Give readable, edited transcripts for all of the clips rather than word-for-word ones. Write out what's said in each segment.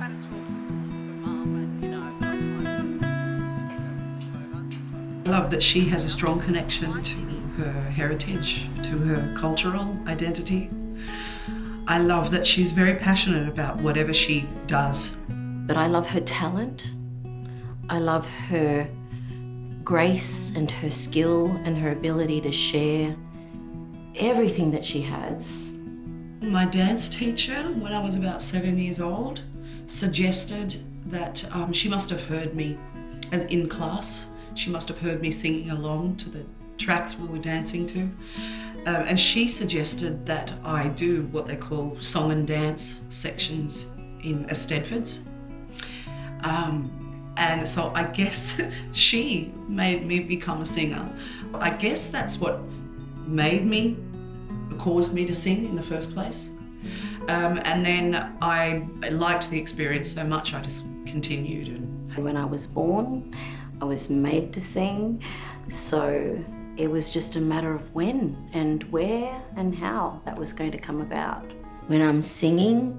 had a talk with Mum, and sometimes she does sleep over. Sometimes I love that she has a strong connection to her heritage, to her cultural identity. I love that she's very passionate about whatever she does. But I love her talent. I love her grace and her skill and her ability to share everything that she has. My dance teacher, when I was about 7 years old, suggested that she must have heard me in class. She must have heard me singing along to the tracks we were dancing to. And she suggested that I do what they call song and dance sections in Eisteddfods. And so I guess she made me become a singer. I guess that's what caused me to sing in the first place. And then I liked the experience so much I just continued. When I was born, I was made to sing, so it was just a matter of when and where and how that was going to come about. When I'm singing,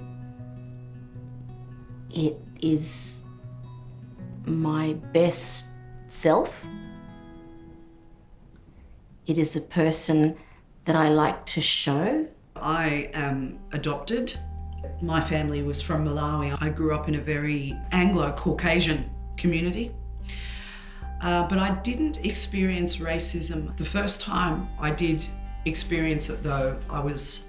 it is my best self. It is the person that I like to show. I am adopted. My family was from Malawi. I grew up in a very Anglo-Caucasian community. But I didn't experience racism. The first time I did experience it though, I was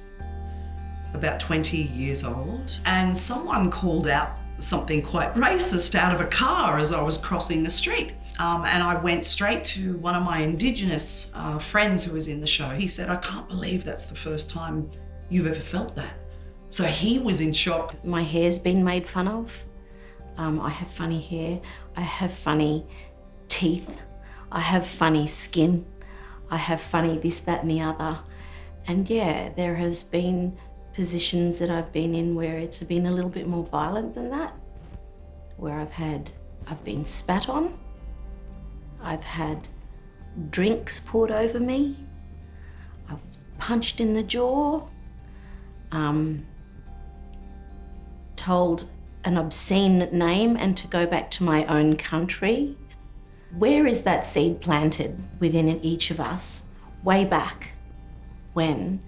about 20 years old, and someone called out something quite racist out of a car as I was crossing the street. And I went straight to one of my Indigenous friends who was in the show. He said, "I can't believe that's the first time you've ever felt that." So he was in shock. My hair's been made fun of. I have funny hair. I have funny teeth. I have funny skin. I have funny this, that and the other. And yeah, there has been positions that I've been in where it's been a little bit more violent than that, where I've been spat on, I've had drinks poured over me, I was punched in the jaw, told an obscene name and to go back to my own country. Where is that seed planted within each of us way back when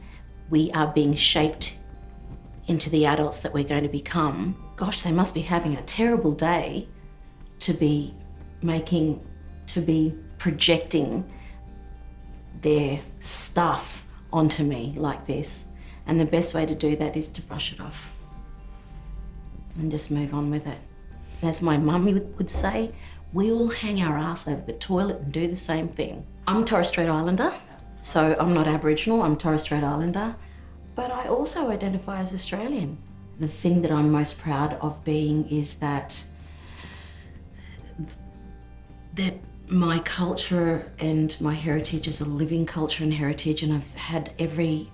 we are being shaped into the adults that we're going to become? Gosh, they must be having a terrible day to be projecting their stuff onto me like this. And the best way to do that is to brush it off and just move on with it. As my mum would say, we all hang our ass over the toilet and do the same thing. I'm Torres Strait Islander, so I'm not Aboriginal, I'm Torres Strait Islander, but I also identify as Australian. The thing that I'm most proud of being is that my culture and my heritage is a living culture and heritage, and I've had every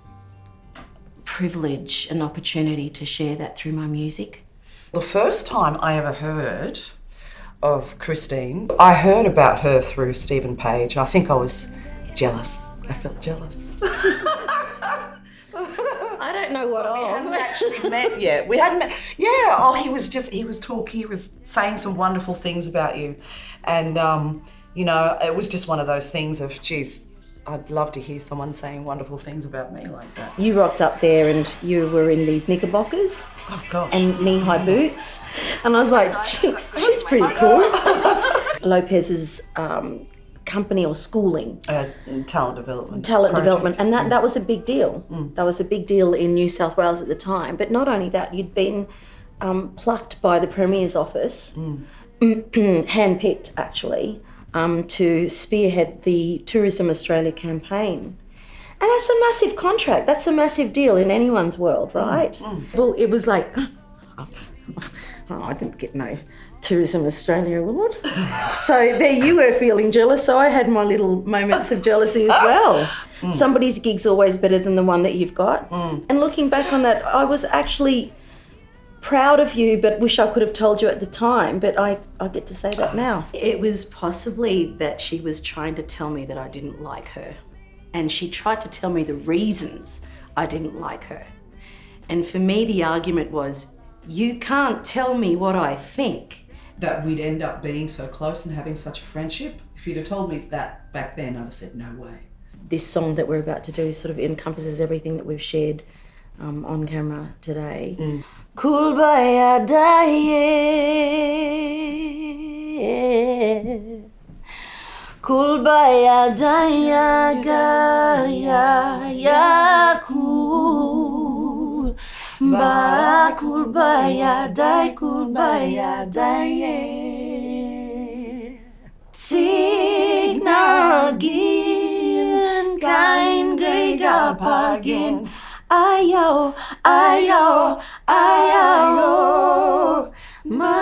privilege and opportunity to share that through my music. The first time I ever heard of Christine, I heard about her through Stephen Page. I think I was jealous. I felt jealous. I don't know what We hadn't actually met yet. We hadn't met. Yeah. Oh, he was saying some wonderful things about you, and it was just one of those things of, geez, I'd love to hear someone saying wonderful things about me like that. You rocked up there and you were in these knickerbockers. Oh gosh. And knee-high boots. And I was like, she's pretty cool. Lopez's company or schooling. Talent development. Talent development. And that was a big deal. That was a big deal in New South Wales at the time. But not only that, you'd been plucked by the Premier's office, handpicked actually, to spearhead the Tourism Australia campaign. And that's a massive contract. That's a massive deal in anyone's world, right? Well, it was like, I didn't get no Tourism Australia award. So there you were feeling jealous. So I had my little moments of jealousy as well. Somebody's gig's always better than the one that you've got. And looking back on that, I was actually proud of you, but wish I could have told you at the time, but I get to say that now. It was possibly that she was trying to tell me that I didn't like her. And she tried to tell me the reasons I didn't like her. And for me, the argument was, You can't tell me what I think. That we'd end up being so close and having such a friendship. If you'd have told me that back then, I'd have said, no way. This song that we're about to do sort of encompasses everything that we've shared on camera today. Kulbaya daye, kulbaya daya garya ya kul, ba kulbaya daye. Signagin kain grega pagin. Ayo, ayo, ayo, ma